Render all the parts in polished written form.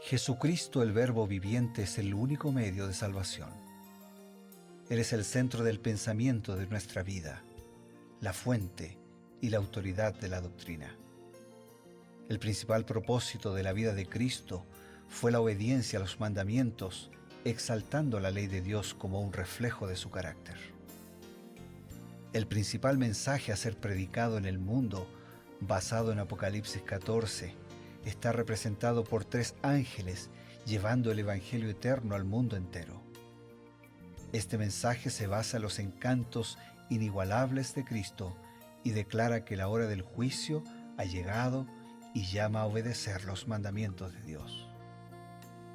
Jesucristo, el Verbo viviente, es el único medio de salvación. Él es el centro del pensamiento de nuestra vida, la fuente y la autoridad de la doctrina. El principal propósito de la vida de Cristo fue la obediencia a los mandamientos, exaltando la ley de Dios como un reflejo de su carácter. El principal mensaje a ser predicado en el mundo, basado en Apocalipsis 14, está representado por 3 ángeles llevando el Evangelio eterno al mundo entero. Este mensaje se basa en los encantos inigualables de Cristo y declara que la hora del juicio ha llegado y llama a obedecer los mandamientos de Dios.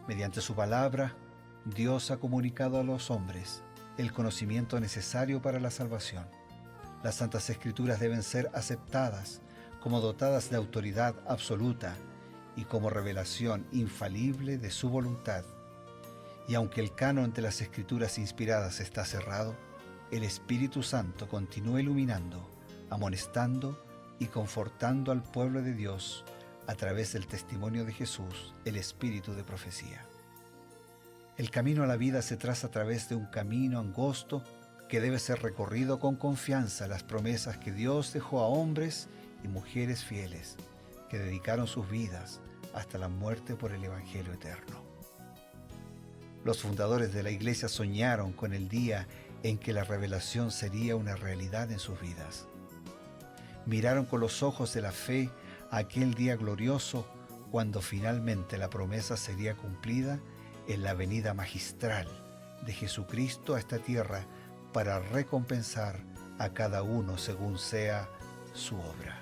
Mediante su palabra, Dios ha comunicado a los hombres el conocimiento necesario para la salvación. Las Santas Escrituras deben ser aceptadas como dotadas de autoridad absoluta y como revelación infalible de su voluntad. Y aunque el canon de las Escrituras inspiradas está cerrado, el Espíritu Santo continúa iluminando, amonestando y confortando al pueblo de Dios a través del testimonio de Jesús, el Espíritu de profecía. El camino a la vida se traza a través de un camino angosto que debe ser recorrido con confianza en las promesas que Dios dejó a hombres y mujeres fieles que dedicaron sus vidas hasta la muerte por el Evangelio eterno. Los fundadores de la Iglesia soñaron con el día en que la revelación sería una realidad en sus vidas. Miraron con los ojos de la fe a aquel día glorioso cuando finalmente la promesa sería cumplida en la venida magistral de Jesucristo a esta tierra para recompensar a cada uno según sea su obra.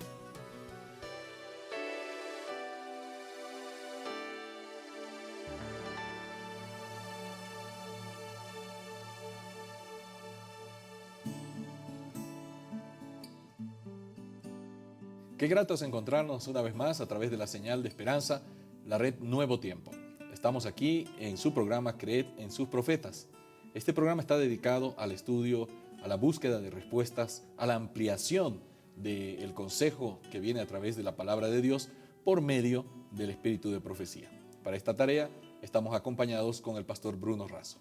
Qué grato es encontrarnos una vez más a través de la señal de esperanza, la red Nuevo Tiempo. Estamos aquí en su programa Creed en sus profetas. Este programa está dedicado al estudio, a la búsqueda de respuestas, a la ampliación del consejo que viene a través de la palabra de Dios por medio del espíritu de profecía. Para esta tarea estamos acompañados con el pastor Bruno Razo.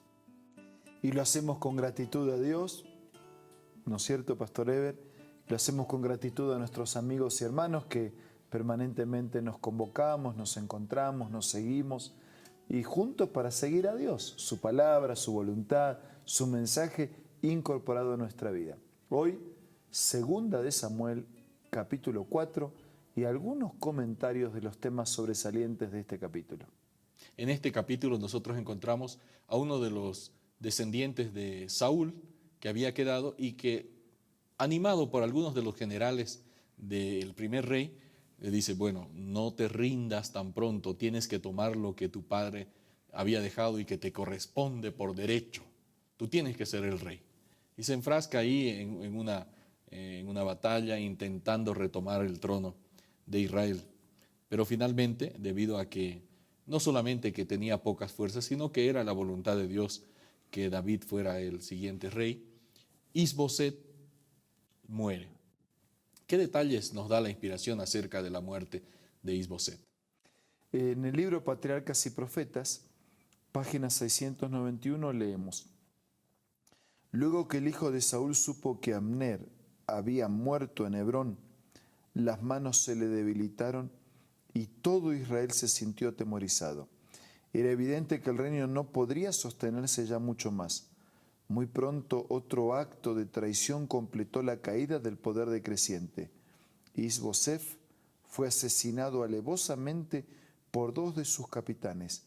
Y lo hacemos con gratitud a Dios, ¿no es cierto, Pastor Eber? Lo hacemos con gratitud a nuestros amigos y hermanos que permanentemente nos convocamos, nos encontramos, nos seguimos y juntos para seguir a Dios, su palabra, su voluntad, su mensaje incorporado a nuestra vida. Hoy, segunda de Samuel, capítulo 4 y algunos comentarios de los temas sobresalientes de este capítulo. En este capítulo nosotros encontramos a uno de los descendientes de Saúl que había quedado y que, animado por algunos de los generales del primer rey, le dice, bueno, no te rindas tan pronto, tienes que tomar lo que tu padre había dejado y que te corresponde por derecho. Tú tienes que ser el rey. Y se enfrasca ahí en una batalla intentando retomar el trono de Israel. Pero finalmente, debido a que no solamente que tenía pocas fuerzas, sino que era la voluntad de Dios que David fuera el siguiente rey, Is-Boset muere. ¿Qué detalles nos da la inspiración acerca de la muerte de Is-Boset? En el libro Patriarcas y Profetas, página 691, leemos: Luego que el hijo de Saúl supo que Abner había muerto en Hebrón, las manos se le debilitaron y todo Israel se sintió atemorizado. Era evidente que el reino no podría sostenerse ya mucho más. Muy pronto otro acto de traición completó la caída del poder decreciente. Is-Boset fue asesinado alevosamente por 2 de sus capitanes,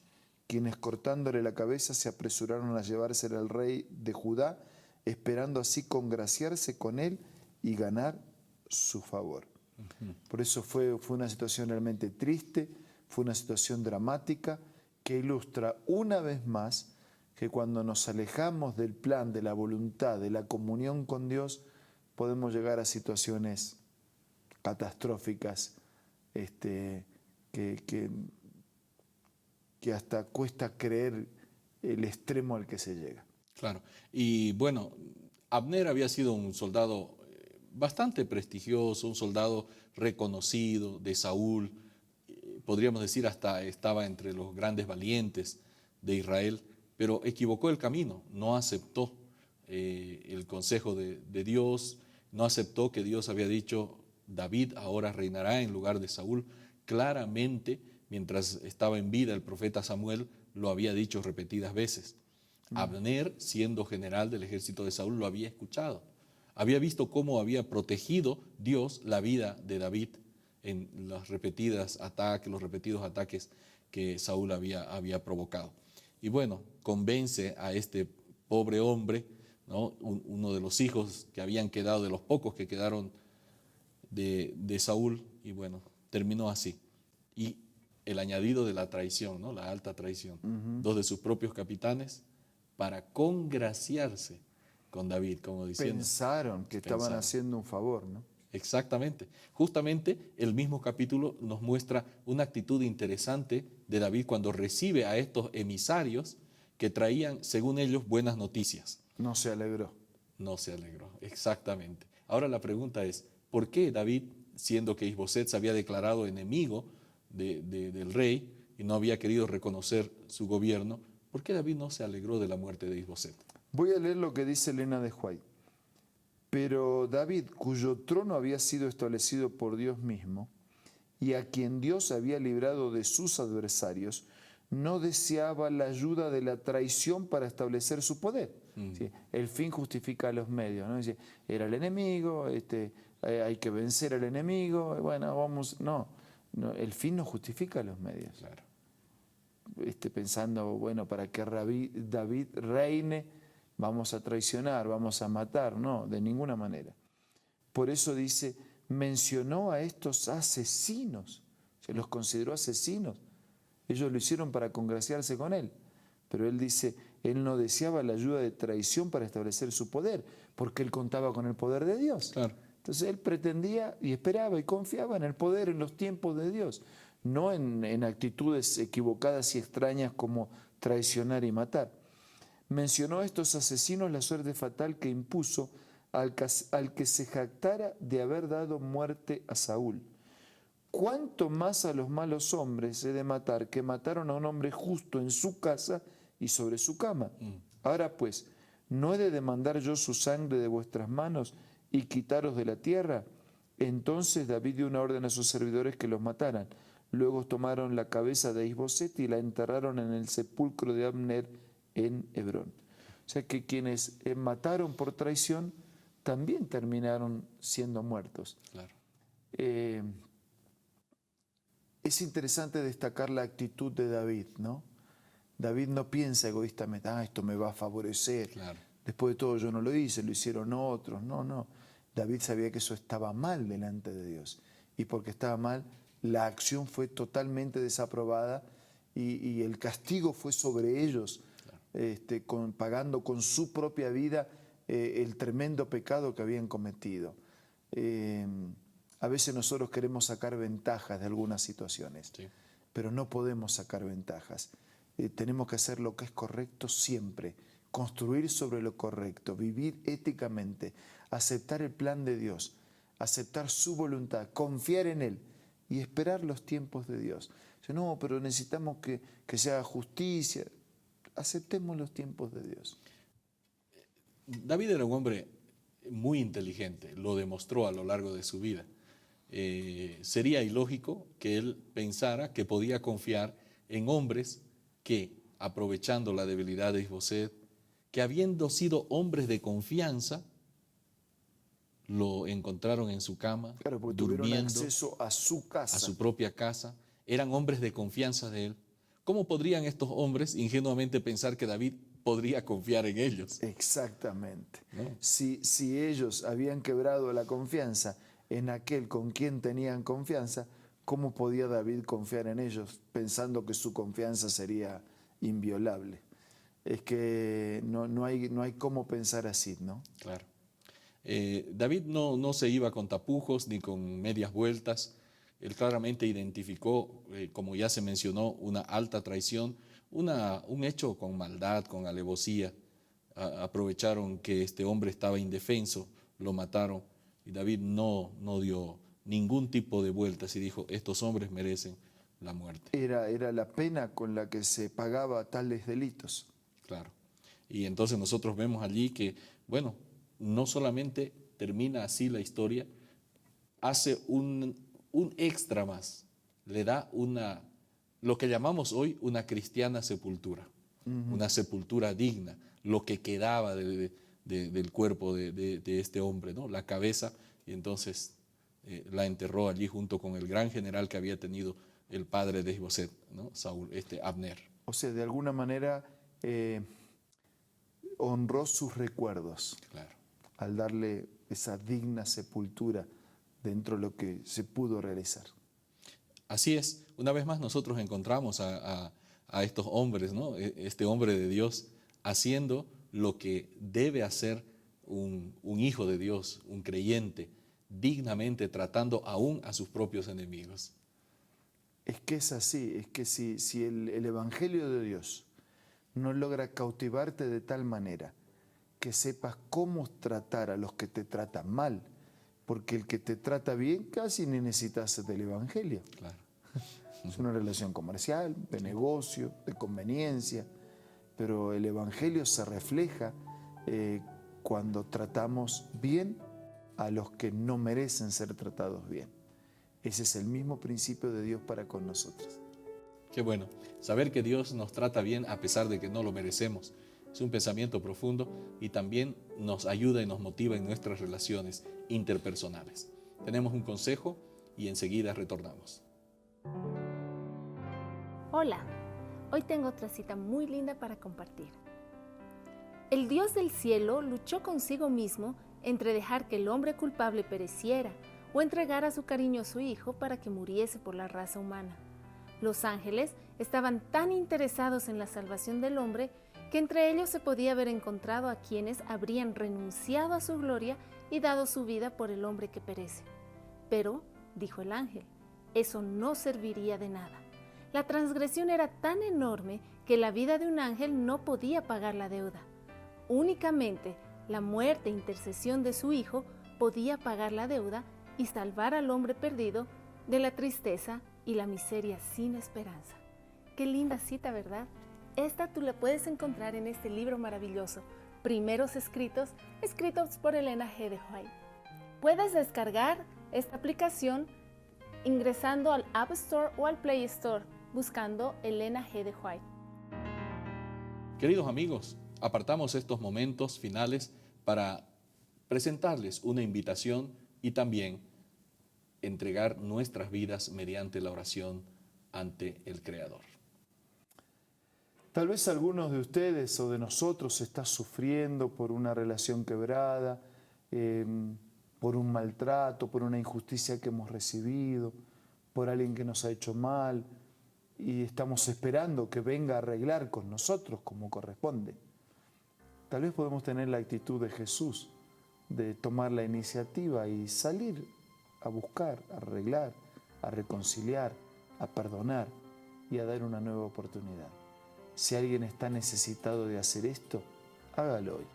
quienes cortándole la cabeza se apresuraron a llevársela al rey de Judá, esperando así congraciarse con él y ganar su favor. Por eso fue una situación realmente triste, fue una situación dramática que ilustra una vez más que cuando nos alejamos del plan, de la voluntad, de la comunión con Dios, podemos llegar a situaciones catastróficas que hasta cuesta creer el extremo al que se llega. Claro, y bueno, Abner había sido un soldado bastante prestigioso, un soldado reconocido de Saúl, podríamos decir hasta estaba entre los grandes valientes de Israel, pero equivocó el camino, no aceptó el consejo de Dios, no aceptó que Dios había dicho, David ahora reinará en lugar de Saúl. Claramente, mientras estaba en vida el profeta Samuel, lo había dicho repetidas veces. Abner, siendo general del ejército de Saúl, lo había escuchado. Había visto cómo había protegido Dios la vida de David en los repetidos ataques que Saúl había provocado. Y bueno, convence a este pobre hombre, ¿no? Uno de los hijos que habían quedado, de los pocos que quedaron de Saúl, y bueno, terminó así. Y el añadido de la traición, ¿no? La alta traición. Dos de sus propios capitanes para congraciarse con David, como diciendo. Pensaron que estaban haciendo un favor, ¿no? Exactamente. Justamente el mismo capítulo nos muestra una actitud interesante de David cuando recibe a estos emisarios que traían, según ellos, buenas noticias. No se alegró. No se alegró, exactamente. Ahora la pregunta es, ¿por qué David, siendo que Isboset se había declarado enemigo del rey y no había querido reconocer su gobierno, por qué David no se alegró de la muerte de Isboset? Voy a leer lo que dice Elena de White. Pero David, cuyo trono había sido establecido por Dios mismo, y a quien Dios había librado de sus adversarios, no deseaba la ayuda de la traición para establecer su poder. ¿Sí? El fin justifica los medios, ¿no? Dice, era el enemigo, hay que vencer al enemigo, bueno, vamos, no, el fin no justifica los medios. Claro. Pensando, bueno, para que David reine, vamos a traicionar, vamos a matar, no, de ninguna manera. Por eso dice, mencionó a estos asesinos, se los consideró asesinos. Ellos lo hicieron para congraciarse con él, pero él dice, él no deseaba la ayuda de traición para establecer su poder, porque él contaba con el poder de Dios. Claro. Entonces él pretendía y esperaba y confiaba en el poder, en los tiempos de Dios, no en actitudes equivocadas y extrañas como traicionar y matar. Mencionó a estos asesinos la suerte fatal que impuso al que se jactara de haber dado muerte a Saúl. ¿Cuánto más a los malos hombres he de matar que mataron a un hombre justo en su casa y sobre su cama? Ahora pues, ¿no he de demandar yo su sangre de vuestras manos y quitaros de la tierra? Entonces David dio una orden a sus servidores que los mataran. Luego tomaron la cabeza de Isboset y la enterraron en el sepulcro de Abner en Hebrón. O sea que quienes mataron por traición también terminaron siendo muertos. Claro. Es interesante destacar la actitud de David, ¿no? David no piensa egoístamente, esto me va a favorecer. Claro. Después de todo yo no lo hice, lo hicieron otros. No. David sabía que eso estaba mal delante de Dios. Y porque estaba mal, la acción fue totalmente desaprobada y el castigo fue sobre ellos, pagando con su propia vida el tremendo pecado que habían cometido. A veces nosotros queremos sacar ventajas de algunas situaciones, sí, pero no podemos sacar ventajas. Tenemos que hacer lo que es correcto siempre, construir sobre lo correcto, vivir éticamente, aceptar el plan de Dios, aceptar su voluntad, confiar en Él y esperar los tiempos de Dios. No, pero necesitamos que se haga justicia. Aceptemos los tiempos de Dios. David era un hombre muy inteligente, lo demostró a lo largo de su vida. Sería ilógico que él pensara que podía confiar en hombres que, aprovechando la debilidad de Isboset, que habiendo sido hombres de confianza, lo encontraron en su cama, claro, porque durmiendo, tuvieron acceso a su casa, a su propia casa, eran hombres de confianza de él. ¿Cómo podrían estos hombres ingenuamente pensar que David podría confiar en ellos? Exactamente. ¿No? Si ellos habían quebrado la confianza en aquel con quien tenían confianza, ¿cómo podía David confiar en ellos pensando que su confianza sería inviolable? Es que no hay cómo pensar así, ¿no? Claro. David no se iba con tapujos ni con medias vueltas. Él claramente identificó, como ya se mencionó, una alta traición, un hecho con maldad, con alevosía. Aprovecharon que este hombre estaba indefenso, lo mataron, y David no dio ningún tipo de vueltas y dijo, estos hombres merecen la muerte. Era la pena con la que se pagaba tales delitos. Claro. Y entonces nosotros vemos allí que, bueno, no solamente termina así la historia, hace un extra más, le da lo que llamamos hoy una cristiana sepultura, una sepultura digna, lo que quedaba del cuerpo de este hombre, ¿no? La cabeza, y entonces la enterró allí junto con el gran general que había tenido el padre de Isboset, ¿no? Saúl, Abner. O sea, de alguna manera honró sus recuerdos, Claro. al darle esa digna sepultura dentro de lo que se pudo realizar. Así es, una vez más nosotros encontramos a estos hombres, ¿no? Este hombre de Dios haciendo lo que debe hacer un hijo de Dios, un creyente, dignamente tratando aún a sus propios enemigos. Es que es así, es que si el Evangelio de Dios no logra cautivarte de tal manera que sepas cómo tratar a los que te tratan mal, porque el que te trata bien casi ni necesitas del Evangelio. Claro. Es una relación comercial, de negocio, de conveniencia, pero el Evangelio se refleja cuando tratamos bien a los que no merecen ser tratados bien. Ese es el mismo principio de Dios para con nosotros. Qué bueno, saber que Dios nos trata bien a pesar de que no lo merecemos. Es un pensamiento profundo y también nos ayuda y nos motiva en nuestras relaciones interpersonales. Tenemos un consejo y enseguida retornamos. Hola, hoy tengo otra cita muy linda para compartir. El Dios del cielo luchó consigo mismo entre dejar que el hombre culpable pereciera o entregar a su cariñoso hijo para que muriese por la raza humana. Los ángeles estaban tan interesados en la salvación del hombre que entre ellos se podía haber encontrado a quienes habrían renunciado a su gloria y dado su vida por el hombre que perece. Pero, dijo el ángel, eso no serviría de nada. La transgresión era tan enorme que la vida de un ángel no podía pagar la deuda. Únicamente la muerte e intercesión de su hijo podía pagar la deuda y salvar al hombre perdido de la tristeza y la miseria sin esperanza. Qué linda cita, ¿verdad? Esta tú la puedes encontrar en este libro maravilloso, Primeros Escritos, escritos por Elena G. de White. Puedes descargar esta aplicación ingresando al App Store o al Play Store, buscando Elena G. de White. Queridos amigos, apartamos estos momentos finales para presentarles una invitación y también entregar nuestras vidas mediante la oración ante el Creador. Tal vez algunos de ustedes o de nosotros está sufriendo por una relación quebrada, por un maltrato, por una injusticia que hemos recibido, por alguien que nos ha hecho mal, y estamos esperando que venga a arreglar con nosotros como corresponde. Tal vez podemos tener la actitud de Jesús, de tomar la iniciativa y salir a buscar, a arreglar, a reconciliar, a perdonar y a dar una nueva oportunidad. Si alguien está necesitado de hacer esto, hágalo hoy.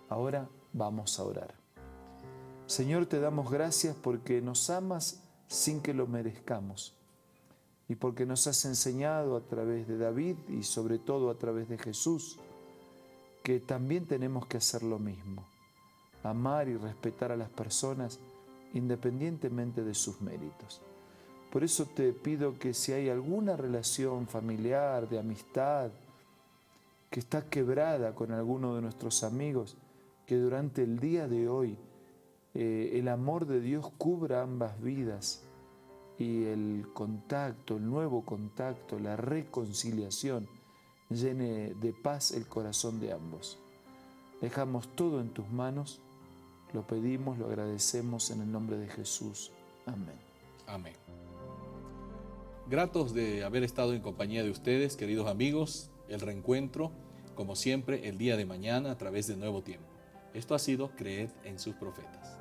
Ahora vamos a orar. Señor, te damos gracias porque nos amas sin que lo merezcamos y porque nos has enseñado a través de David y sobre todo a través de Jesús que también tenemos que hacer lo mismo, amar y respetar a las personas independientemente de sus méritos. Por eso te pido que si hay alguna relación familiar, de amistad, que está quebrada con alguno de nuestros amigos, que durante el día de hoy el amor de Dios cubra ambas vidas y el contacto, el nuevo contacto, la reconciliación llene de paz el corazón de ambos. Dejamos todo en tus manos, lo pedimos, lo agradecemos en el nombre de Jesús. Amén. Amén. Gratos de haber estado en compañía de ustedes, queridos amigos. El reencuentro, como siempre, el día de mañana a través de Nuevo Tiempo. Esto ha sido Creed en sus profetas.